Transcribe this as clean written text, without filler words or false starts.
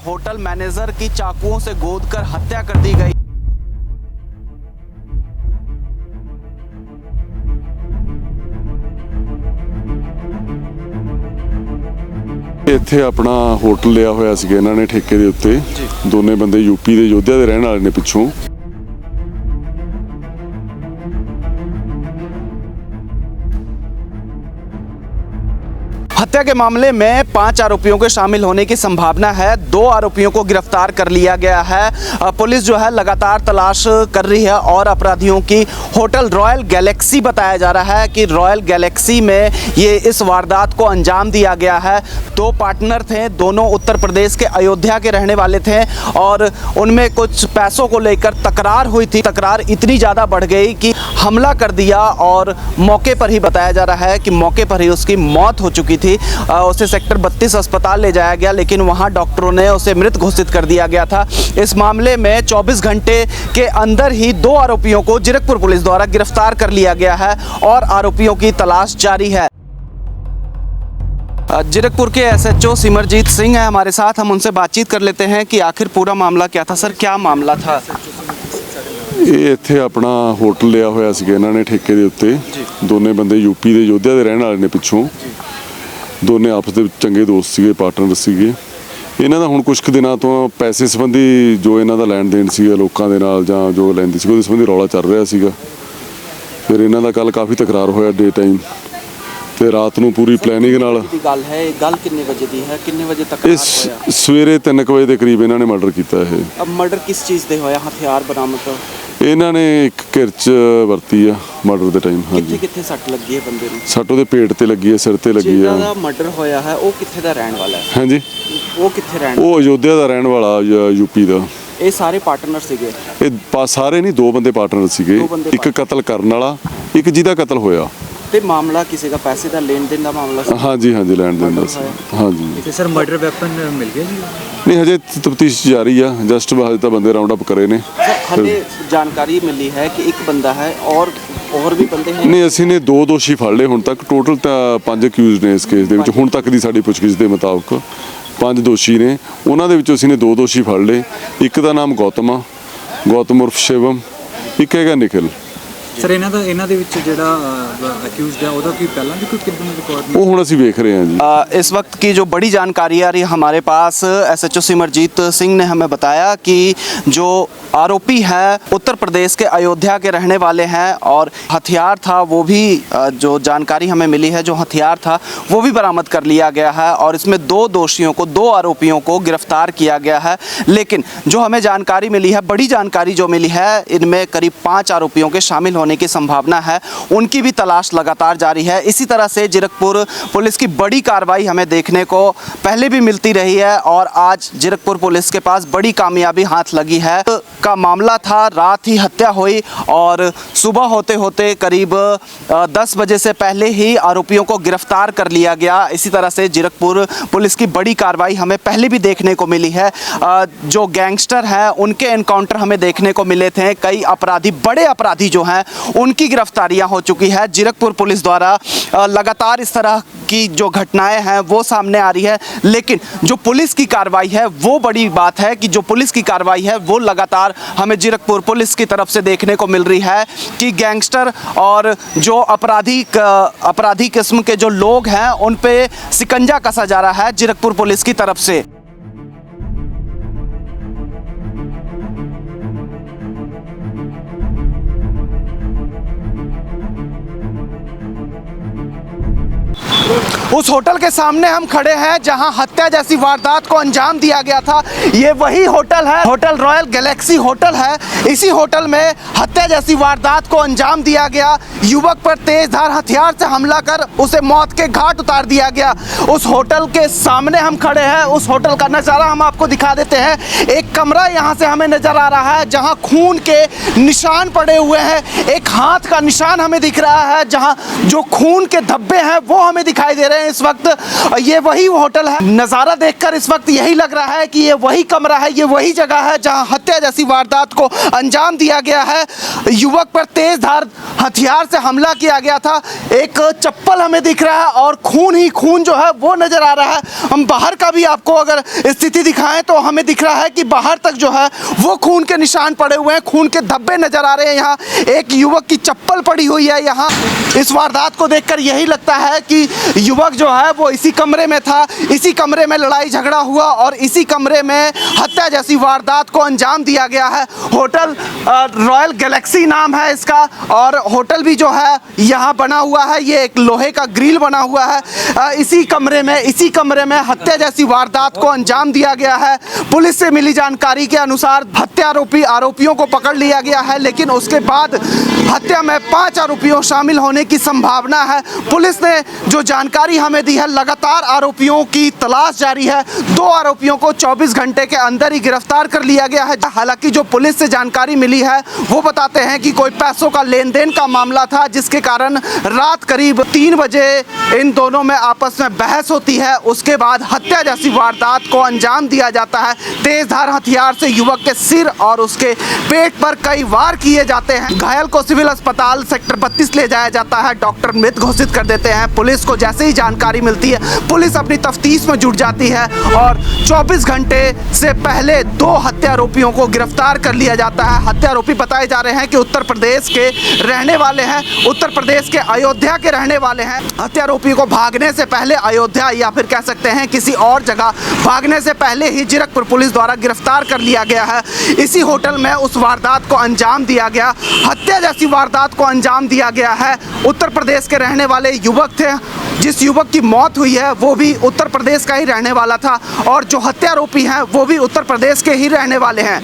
Hotel manager की चाकुओं से गोदकर हत्या कर दी गई। ਇੱਥੇ ਆਪਣਾ ਹੋਟਲ ਲਿਆ ਹੋਇਆ ਸੀਗਾ ਇਹਨਾਂ ਨੇ ਠੇਕੇ ਦੇ ਉੱਤੇ। ਦੋਨੇ ਬੰਦੇ यूपी ਦੇ ਯੋਧਿਆ ਦੇ ਰਹਿਣ ਵਾਲੇ ਨੇ ਪਿੱਛੋਂ। हत्या के मामले में 5 आरोपियों के शामिल होने की संभावना है। 2 आरोपियों को गिरफ्तार कर लिया गया है। पुलिस जो है लगातार तलाश कर रही है और अपराधियों की होटल रॉयल गैलेक्सी बताया जा रहा है कि रॉयल गैलेक्सी में ये इस वारदात को अंजाम दिया गया है। 2 पार्टनर थे, दोनों उत्तर प्रदेश के अयोध्या के रहने वाले थे और उनमें कुछ पैसों को लेकर तकरार हुई थी। तकरार इतनी ज़्यादा बढ़ गई कि हमला कर दिया और मौके पर ही बताया जा रहा है कि मौके पर ही उसकी मौत हो चुकी थी। उसे सेक्टर 32 अस्पताल ले जाया गया, लेकिन वहां डॉक्टरों ने उसे मृत घोषित कर दिया गया था। इस मामले में 24 घंटे के अंदर ही 2 आरोपियों को जीरकपुर पुलिस द्वारा गिरफ्तार कर लिया गया है और आरोपियों की तलाश जारी है। जीरकपुर के SHO सिमरजीत सिंह है हमारे साथ, हम उनसे बातचीत कर लेते हैं कि आखिर पूरा मामला क्या था। सर, क्या मामला था? ਇਹ ਇੱਥੇ ਆਪਣਾ ਹੋਟਲ ਲਿਆ ਹੋਇਆ ਸੀਗਾ ਇਹਨਾਂ ਨੇ ਠੇਕੇ ਦੇ ਉੱਤੇ। ਦੋਨੇ ਬੰਦੇ यूपी ਦੇ ਯੋਧਿਆ ਦੇ ਰਹਿਣ ਵਾਲੇ ਨੇ ਪਿੱਛੋਂ। ਦੋਨੇ ਆਪਸ ਦੇ ਵਿੱਚ ਚੰਗੇ ਦੋਸਤ ਸੀਗੇ, ਪਾਰਟਨਰ ਸੀਗੇ। ਇਹਨਾਂ ਦਾ ਹੁਣ ਕੁਝ ਕੁ ਦਿਨਾਂ ਤੋਂ ਪੈਸੇ ਸੰਬੰਧੀ ਜੋ ਇਹਨਾਂ ਦਾ ਲੈਣ ਦੇਣ ਸੀਗਾ ਲੋਕਾਂ ਦੇ ਨਾਲ ਜਾਂ ਜੋ ਲੈਂਦੇ ਸੀ ਉਹਦੇ ਸੰਬੰਧੀ ਰੌਲਾ ਚੱਲ ਰਿਹਾ ਸੀਗਾ। ਫਿਰ ਇਹਨਾਂ ਦਾ ਕੱਲ ਕਾਫੀ ਤਕਰਾਰ ਹੋਇਆ ਡੇ ਟਾਈਮ ਤੇ ਰਾਤ ਨੂੰ ਪੂਰੀ ਪਲੈਨਿੰਗ ਨਾਲ। ਗੱਲ ਹੈ, ਗੱਲ ਕਿੰਨੇ ਵਜੇ ਦੀ ਹੈ, ਕਿੰਨੇ ਵਜੇ ਤੱਕ ਇਸ ਸਵੇਰੇ 3 ਵਜੇ ਦੇ ਕਰੀਬ ਇਹਨਾਂ ਨੇ ਮਰਡਰ ਕੀਤਾ ਇਹ। ਅਬ ਮਰਡਰ ਕਿਸ ਚੀਜ਼ ਦੇ ਹੋਇਆ? ਹਥਿਆਰ ਬਰਾਮਦ ਇਹਨਾਂ ਨੇ ਇੱਕ ਕਿਰਚ ਵਰਤੀ ਆ ਮਰਡਰ ਦੇ ਟਾਈਮ। ਹਾਂਜੀ, ਕਿੱਥੇ ਸੱਟ ਲੱਗੀ ਹੈ ਬੰਦੇ ਨੂੰ? ਸੱਟ ਉਹਦੇ ਪੇਟ ਤੇ ਲੱਗੀ ਹੈ, ਸਿਰ ਤੇ ਲੱਗੀ ਹੈ। ਜਿਹਦਾ ਮਰਡਰ ਹੋਇਆ ਹੈ ਉਹ ਕਿੱਥੇ ਦਾ ਰਹਿਣ ਵਾਲਾ ਹੈ? ਹਾਂਜੀ, ਉਹ ਕਿੱਥੇ ਰਹਿਣ? ਉਹ ਅਯੋਧਿਆ ਦਾ ਰਹਿਣ ਵਾਲਾ, यूपी ਦਾ। ਇਹ ਸਾਰੇ ਪਾਰਟਨਰ ਸੀਗੇ? ਇਹ ਸਾਰੇ ਨਹੀਂ, 2 ਬੰਦੇ ਪਾਰਟਨਰ ਸੀਗੇ। ਇੱਕ ਕਤਲ ਕਰਨ ਵਾਲਾ, ਇੱਕ ਜਿਹਦਾ ਕਤਲ ਹੋਇਆ। ਤੇ ਮਾਮਲਾ ਕਿਸੇ ਦਾ ਪੈਸੇ ਦਾ ਲੈਣ ਦੇਣ ਦਾ ਮਾਮਲਾ ਸੀ? ਹਾਂਜੀ ਹਾਂਜੀ, ਲੈਣ ਦੇਣ ਦਾ ਸੀ। ਹਾਂਜੀ। ਤੇ ਸਰ ਮਰਡਰ ਵੈਪਨ ਮਿਲ ਗਿਆ ਜੀ? ਨਹੀਂ, ਹਜੇ ਤਫਤੀਸ਼ ਜਾਰੀ ਆ। ਜਸਟ ਹਜੇ ਤਾਂ ਬੰਦੇ ਰਾਉਂਡ ਅਪ ਕਰੇ ਨੇ। ਹਲੇ ਜਾਣਕਾਰੀ ਮਿਲੀ ਹੈ ਕਿ ਇੱਕ ਬੰਦਾ ਹੈ और ਵੀ ਬੰਦੇ ਹੈ? ਨਹੀਂ, ਅਸੀਂ ਨੇ 2 ਦੋਸ਼ੀ ਫੜ ਲਏ ਹੁਣ ਤੱਕ। ਟੋਟਲ ਤਾਂ 5 ਅਕਿਊਜ਼ਡ ਨੇ ਇਸ ਕੇਸ ਦੇ ਵਿੱਚ। ਹੁਣ ਤੱਕ ਦੀ ਸਾਡੀ ਪੁੱਛਗਿੱਛ ਦੇ ਮੁਤਾਬਕ 5 ਦੋਸ਼ੀ ਨੇ। ਉਹਨਾਂ ਦੇ ਵਿੱਚੋਂ ਅਸੀਂ ਨੇ 2 ਦੋਸ਼ੀ ਫੜ ਲਏ। ਇੱਕ ਦਾ ਨਾਮ ਗੌਤਮ ਆ, ਗੌਤਮ ਉਰਫ ਸ਼ਿਵਮ। ਇੱਕ ਹੈਗਾ ਨਿਖਿਲ। ਸਰ ਇਹਨਾਂ ਦੇ ਵਿੱਚ ਜਿਹੜਾ ਅਕਿਊਜ਼ਡ ਹੈ ਉਹਦਾ ਕੀ ਪਹਿਲਾਂ ਵੀ ਕੋਈ ਕਿਡਨੈਪ ਰਿਕਾर्ड? वो ਹੁਣ ਅਸੀਂ ਵੇਖ ਰਹੇ हैं जी। इस वक्त की जो बड़ी जानकारी आ रही है हमारे पास, SHO सिमरजीत सिंह ने हमें बताया कि जो आरोपी है उत्तर प्रदेश के अयोध्या के रहने वाले हैं और हथियार था वो भी, जो जानकारी हमें मिली है, जो हथियार था वो भी बरामद कर लिया गया है और इसमें 2 दोषियों को, 2 आरोपियों को गिरफ्तार किया गया है। लेकिन जो हमें जानकारी मिली है, बड़ी जानकारी जो मिली है, इनमें करीब 5 आरोपियों के शामिल होने की संभावना है। उनकी भी तलाश लगातार जारी है। इसी तरह से जीरकपुर पुलिस की बड़ी कार्रवाई हमें देखने को पहले भी मिलती रही है और आज जीरकपुर पुलिस के पास बड़ी कामयाबी हाथ लगी है। का मामला था, रात ही हत्या हुई और सुबह होते होते करीब 10 बजे से पहले ही आरोपियों को गिरफ्तार कर लिया गया। इसी तरह से जीरकपुर पुलिस की बड़ी कार्रवाई हमें पहले भी देखने को मिली है। जो गैंगस्टर हैं उनके एनकाउंटर हमें देखने को मिले थे। कई अपराधी, बड़े अपराधी जो हैं, उनकी गिरफ्तारियां हो चुकी है। जीरकपुर पुलिस द्वारा लगातार इस तरह की जो घटनाएं हैं वो सामने आ रही है। लेकिन जो पुलिस की कार्रवाई है वो बड़ी बात है कि जो पुलिस की कार्रवाई है वो लगातार हमें जीरकपुर पुलिस की तरफ से देखने को मिल रही है कि गैंगस्टर और जो अपराधी किस्म के जो लोग हैं उन पे शिकंजा कसा जा रहा है जीरकपुर पुलिस की तरफ से। उस होटल के सामने हम खड़े हैं जहां हत्या जैसी वारदात को अंजाम दिया गया था। ये वही होटल है, होटल रॉयल गैलेक्सी होटल है। इसी होटल में हत्या जैसी वारदात को अंजाम दिया गया। युवक पर तेजधार हथियार से हमला कर उसे मौत के घाट उतार दिया गया। उस होटल के सामने हम खड़े हैं। उस होटल का नज़ारा हम आपको दिखा देते हैं। एक कमरा यहाँ से हमें नज़र आ रहा है जहाँ खून के निशान पड़े हुए हैं। एक हाथ का निशान हमें दिख रहा है जहाँ जो खून के धब्बे हैं वो हमें दिखाई दे रहे हैं। हैं इस वक्त। ये वही होटल है, नज़ारा देखकर इस वक्त यही लग रहा है कि ये वही कमरा है, ये वही जगह है जहां हत्या जैसी वारदात को अंजाम दिया गया है। युवक पर तेज धार हथियार से हमला किया गया था। एक चप्पल हमें दिख रहा है और खून ही खून जो है वो नजर आ रहा है। हम बाहर का भी आपको अगर स्थिति दिखाएं तो हमें दिख रहा है कि बाहर तक जो है वो खून के निशान पड़े हुए हैं, खून के धब्बे नजर आ रहे हैं। यहाँ एक युवक की चप्पल पड़ी हुई है। यहाँ इस वारदात को देखकर यही लगता है कि युवक जो है वो इसी कमरे में था, इसी कमरे में लड़ाई झगड़ा हुआ और इसी कमरे में हत्या जैसी वारदात को अंजाम दिया गया है। होटल रॉयल गैलेक्सी नाम है इसका और होटल भी जो है यहाँ बना हुआ है। ये एक लोहे का ग्रिल बना हुआ है। इसी कमरे में हत्या जैसी वारदात को अंजाम दिया गया है। पुलिस से मिली जानकारी के अनुसार हत्या आरोपियों को पकड़ लिया गया है, लेकिन उसके बाद हत्या में 5 आरोपियों शामिल होने की संभावना है। पुलिस ने जो जानकारी हमें दी है, लगातार आरोपियों की तलाश जारी है। 2 आरोपियों को 24 घंटे के अंदर ही गिरफ्तार कर लिया गया है। हालांकि जो पुलिस से जानकारी मिली है वो बताते हैं कि कोई पैसों का लेन देन का मामला था, जिसके कारण रात करीब 3 बजे इन दोनों में आपस में बहस होती है। उसके बाद हत्या जैसी वारदात को अंजाम दिया जाता है। तेजधार हथियार से युवक के सिर और उसके पेट पर कई वार किए जाते हैं। घायल को सिविल अस्पताल सेक्टर 32 ले जाया जाता है। डॉक्टर मृत घोषित कर देते हैं। पुलिस को जैसे ही जानकारी मिलती है, पुलिस अपनी तफ्तीश में जुट जाती है और 24 घंटे से पहले 2 हत्यारोपियों को गिरफ्तार कर लिया जाता है। हत्यारोपी बताए जा रहे हैं कि उत्तर प्रदेश के रहने वाले हैं, उत्तर प्रदेश के अयोध्या के रहने वाले हैं। हत्यारोपी को भागने से पहले अयोध्या या फिर कह सकते हैं किसी और जगह भागने से पहले ही जीरकपुर पुलिस द्वारा गिरफ्तार कर लिया गया है। इसी होटल में उस वारदात को अंजाम दिया गया, हत्या जैसी वारदात को अंजाम दिया गया है। उत्तर प्रदेश के रहने वाले युवक थे। जिस युवक की मौत हुई है वो भी उत्तर प्रदेश का ही रहने वाला था और जो हत्यारोपी हैं वो भी उत्तर प्रदेश के ही रहने वाले हैं।